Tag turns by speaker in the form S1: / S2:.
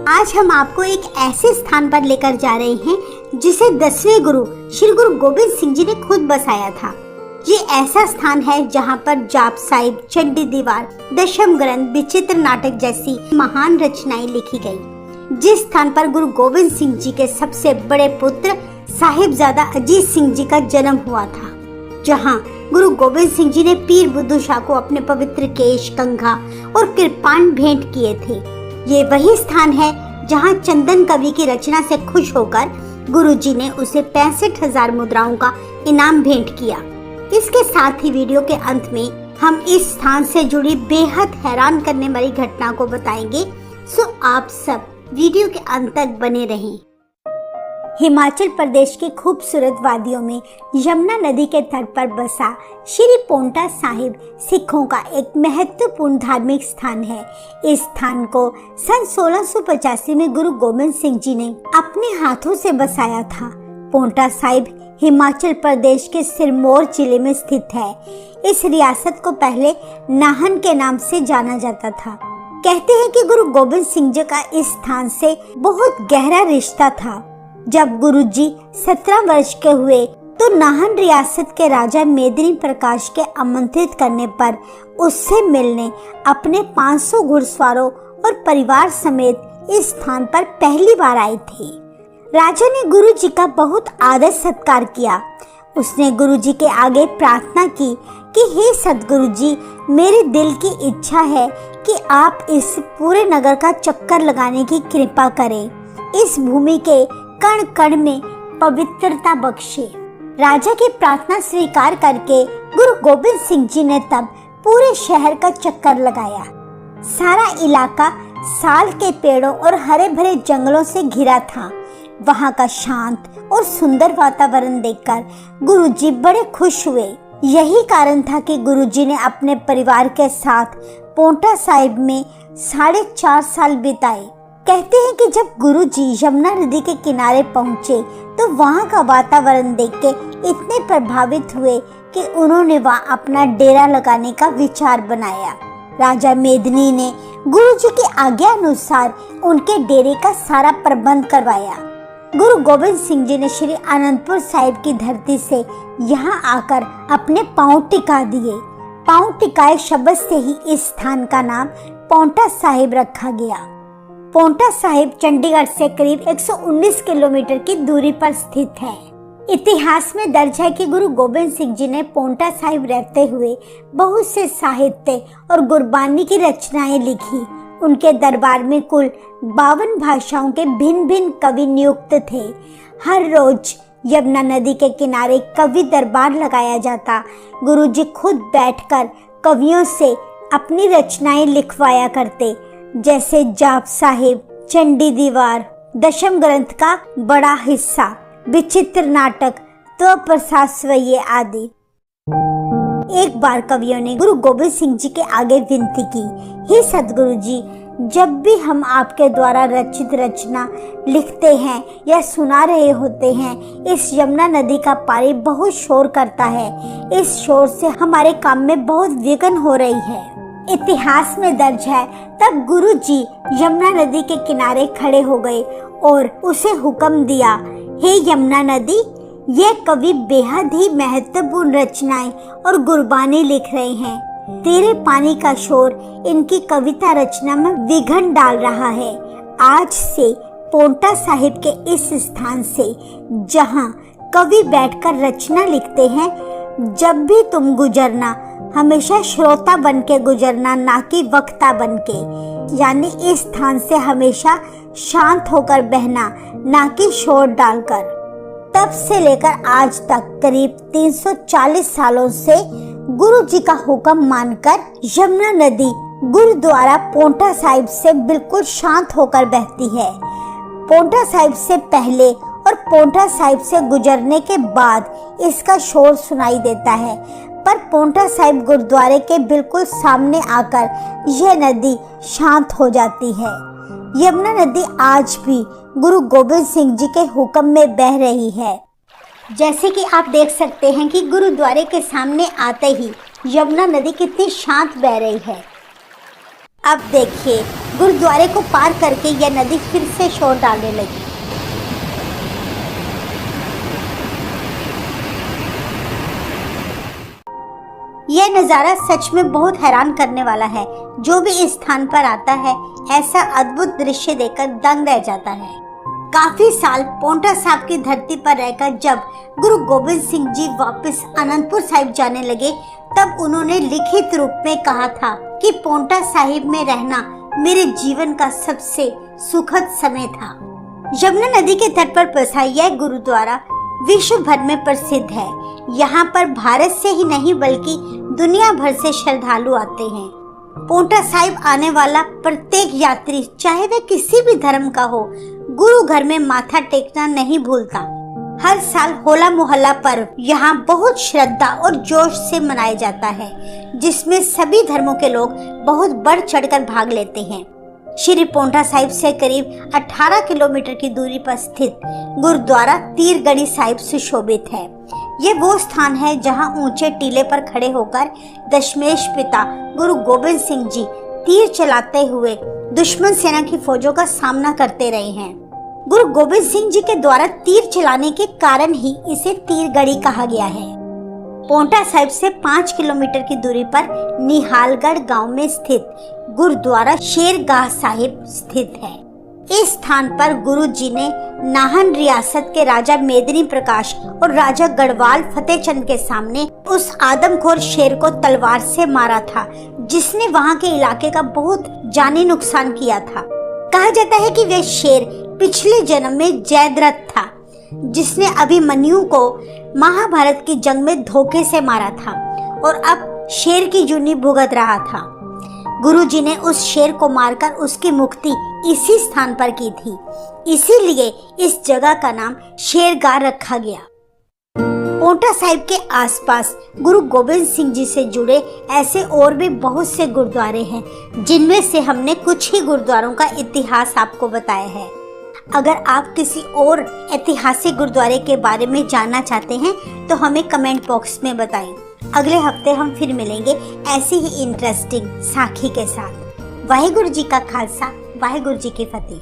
S1: आज हम आपको एक ऐसे स्थान पर लेकर जा रहे हैं जिसे 10वें गुरु श्री गुरु गोबिंद सिंह जी ने खुद बसाया था। ये ऐसा स्थान है जहाँ पर जाप साहिब, चंडी दीवार, दशम ग्रंथ, विचित्र नाटक जैसी महान रचनाएं लिखी गई। जिस स्थान पर गुरु गोबिंद सिंह जी के सबसे बड़े पुत्र साहिबजादा अजीत सिंह जी का जन्म हुआ था, जहाँ गुरु गोबिंद सिंह जी ने पीर बुद्धू शाह को अपने पवित्र केश, कंघा और कृपाण भेंट किए थे। ये वही स्थान है जहाँ चंदन कवि की रचना से खुश होकर गुरु जी ने उसे 65,000 मुद्राओं का इनाम भेंट किया। इसके साथ ही वीडियो के अंत में हम इस स्थान से जुड़ी बेहद हैरान करने वाली घटना को बताएंगे, सो आप सब वीडियो के अंत तक बने रहें। हिमाचल प्रदेश की खूबसूरत वादियों में यमुना नदी के तट पर बसा श्री पोंटा साहिब सिखों का एक महत्वपूर्ण धार्मिक स्थान है। इस स्थान को सन 1685 में गुरु गोबिंद सिंह जी ने अपने हाथों से बसाया था। पोंटा साहिब हिमाचल प्रदेश के सिरमौर जिले में स्थित है। इस रियासत को पहले नाहन के नाम से जाना जाता था। कहते हैं कि गुरु गोबिंद सिंह जी का इस स्थान से बहुत गहरा रिश्ता था। जब गुरुजी 17 वर्ष के हुए तो नाहन रियासत के राजा मेदिनी प्रकाश के आमंत्रित करने पर उससे मिलने अपने 500 घुड़सवारों और परिवार समेत इस स्थान पर पहली बार आए थे। राजा ने गुरुजी का बहुत आदर सत्कार किया। उसने गुरुजी के आगे प्रार्थना की कि हे सद्गुरु जी, मेरे दिल की इच्छा है कि आप इस पूरे नगर का चक्कर लगाने की कृपा करें, इस भूमि के कण कण में पवित्रता बख्शे। राजा की प्रार्थना स्वीकार करके गुरु गोबिंद सिंह जी ने तब पूरे शहर का चक्कर लगाया। सारा इलाका साल के पेड़ों और हरे भरे जंगलों से घिरा था। वहाँ का शांत और सुंदर वातावरण देखकर गुरुजी बड़े खुश हुए। यही कारण था कि गुरुजी ने अपने परिवार के साथ पोंटा साहिब में 4.5 साल बिताए। कहते हैं कि जब गुरुजी यमुना नदी के किनारे पहुँचे तो वहाँ का वातावरण देख के इतने प्रभावित हुए कि उन्होंने वहाँ अपना डेरा लगाने का विचार बनाया। राजा मेदिनी ने गुरुजी की आज्ञा अनुसार उनके डेरे का सारा प्रबंध करवाया। गुरु गोबिंद सिंह जी ने श्री आनंदपुर साहिब की धरती से यहाँ आकर अपने पांव टिका दिए। पांव टिकाए शब्द से ही इस स्थान का नाम पोंटा साहिब रखा गया। पोंटा साहिब चंडीगढ़ से करीब 119 किलोमीटर की दूरी पर स्थित है। इतिहास में दर्ज है कि गुरु गोबिंद सिंह जी ने पोंटा साहिब रहते हुए बहुत से साहित्य और गुरबानी की रचनाएं लिखी। उनके दरबार में कुल 52 भाषाओं के भिन्न भिन्न कवि नियुक्त थे। हर रोज यमुना नदी के किनारे कवि दरबार लगाया जाता। गुरुजी खुद बैठकर कवियों से अपनी रचनाएं लिखवाया करते, जैसे जाप साहिब, चंडी दीवार, दशम ग्रंथ का बड़ा हिस्सा, विचित्र नाटक, तो प्रसाद स्वयं आदि। एक बार कवियों ने गुरु गोबिंद सिंह जी के आगे विनती की, हे सद्गुरु जी, जब भी हम आपके द्वारा रचित रचना लिखते हैं या सुना रहे होते हैं, इस यमुना नदी का पानी बहुत शोर करता है। इस शोर से हमारे काम में बहुत विघ्न हो रही है। इतिहास में दर्ज है तब गुरुजी यमुना नदी के किनारे खड़े हो गए और उसे हुक्म दिया, हे यमुना नदी, ये कवि बेहद ही महत्वपूर्ण रचनाएं और गुरबानी लिख रहे हैं। तेरे पानी का शोर इनकी कविता रचना में विघ्न डाल रहा है। आज से पोंटा साहिब के इस स्थान से जहाँ कवि बैठकर रचना लिखते हैं, जब भी तुम गुजरना हमेशा श्रोता बन के गुजरना, ना कि वक्ता बन के, यानी इस स्थान से हमेशा शांत होकर बहना, ना कि शोर डालकर। तब से लेकर आज तक करीब 340 सालों से गुरु जी का हुक्म मानकर यमुना नदी गुरुद्वारा पोंटा साहिब से बिल्कुल शांत होकर बहती है। पोंटा साहिब से पहले और पोंटा साहिब से गुजरने के बाद इसका शोर सुनाई देता है, पर पोंटा साहिब गुरुद्वारे के बिल्कुल सामने आकर यह नदी शांत हो जाती है। यमुना नदी आज भी गुरु गोबिंद सिंह जी के हुक्म में बह रही है। जैसे कि आप देख सकते हैं कि गुरुद्वारे के सामने आते ही यमुना नदी कितनी शांत बह रही है। अब देखिए, गुरुद्वारे को पार करके यह नदी फिर से शोर डालने लगी। यह नज़ारा सच में बहुत हैरान करने वाला है। जो भी इस स्थान पर आता है ऐसा अद्भुत दृश्य देखकर दंग रह जाता है। काफी साल पोंटा साहिब की धरती पर रहकर जब गुरु गोबिंद सिंह जी वापस आनंदपुर साहिब जाने लगे, तब उन्होंने लिखित रूप में कहा था कि पोंटा साहिब में रहना मेरे जीवन का सबसे सुखद समय था। यमुना नदी के तट पर बसा यह गुरुद्वारा विश्व भर में प्रसिद्ध है। यहाँ पर भारत से ही नहीं बल्कि दुनिया भर से श्रद्धालु आते हैं। पोंटा साहिब आने वाला प्रत्येक यात्री, चाहे वह किसी भी धर्म का हो, गुरु घर में माथा टेकना नहीं भूलता। हर साल होला मोहल्ला पर्व यहाँ बहुत श्रद्धा और जोश से मनाया जाता है, जिसमें सभी धर्मों के लोग बहुत बढ़ चढ़कर भाग लेते हैं। श्री पोंटा साहिब से करीब 18 किलोमीटर की दूरी पर स्थित गुरुद्वारा तीरगढ़ी साहिब सुशोभित है। ये वो स्थान है जहां ऊंचे टीले पर खड़े होकर दशमेश पिता गुरु गोबिंद सिंह जी तीर चलाते हुए दुश्मन सेना की फौजों का सामना करते रहे हैं। गुरु गोबिंद सिंह जी के द्वारा तीर चलाने के कारण ही इसे तीरगढ़ी कहा गया है। पोंटा साहिब से 5 किलोमीटर की दूरी पर निहालगढ़ गांव में स्थित गुरुद्वारा शेरगाह साहिब स्थित है। इस स्थान पर गुरु जी ने नाहन रियासत के राजा मेदिनी प्रकाश और राजा गढ़वाल फतेहचंद के सामने उस आदमखोर शेर को तलवार से मारा था, जिसने वहां के इलाके का बहुत जानी नुकसान किया था। कहा जाता है कि वह शेर पिछले जन्म में जयद्रथ था, जिसने अभिमन्यु को महाभारत की जंग में धोखे से मारा था और अब शेर की जूनी भुगत रहा था। गुरु जी ने उस शेर को मारकर उसकी मुक्ति इसी स्थान पर की थी, इसीलिए इस जगह का नाम शेरगाह रखा गया। पोंटा साहिब के आसपास गुरु गोबिंद सिंह जी से जुड़े ऐसे और भी बहुत से गुरुद्वारे हैं, जिनमें से हमने कुछ ही गुरुद्वारों का इतिहास आपको बताया है। अगर आप किसी और ऐतिहासिक गुरुद्वारे के बारे में जानना चाहते हैं तो हमें कमेंट बॉक्स में बताएं। अगले हफ्ते हम फिर मिलेंगे ऐसी ही इंटरेस्टिंग साखी के साथ। वाहिगुरु जी का खालसा, वाहिगुरु जी की फतेह।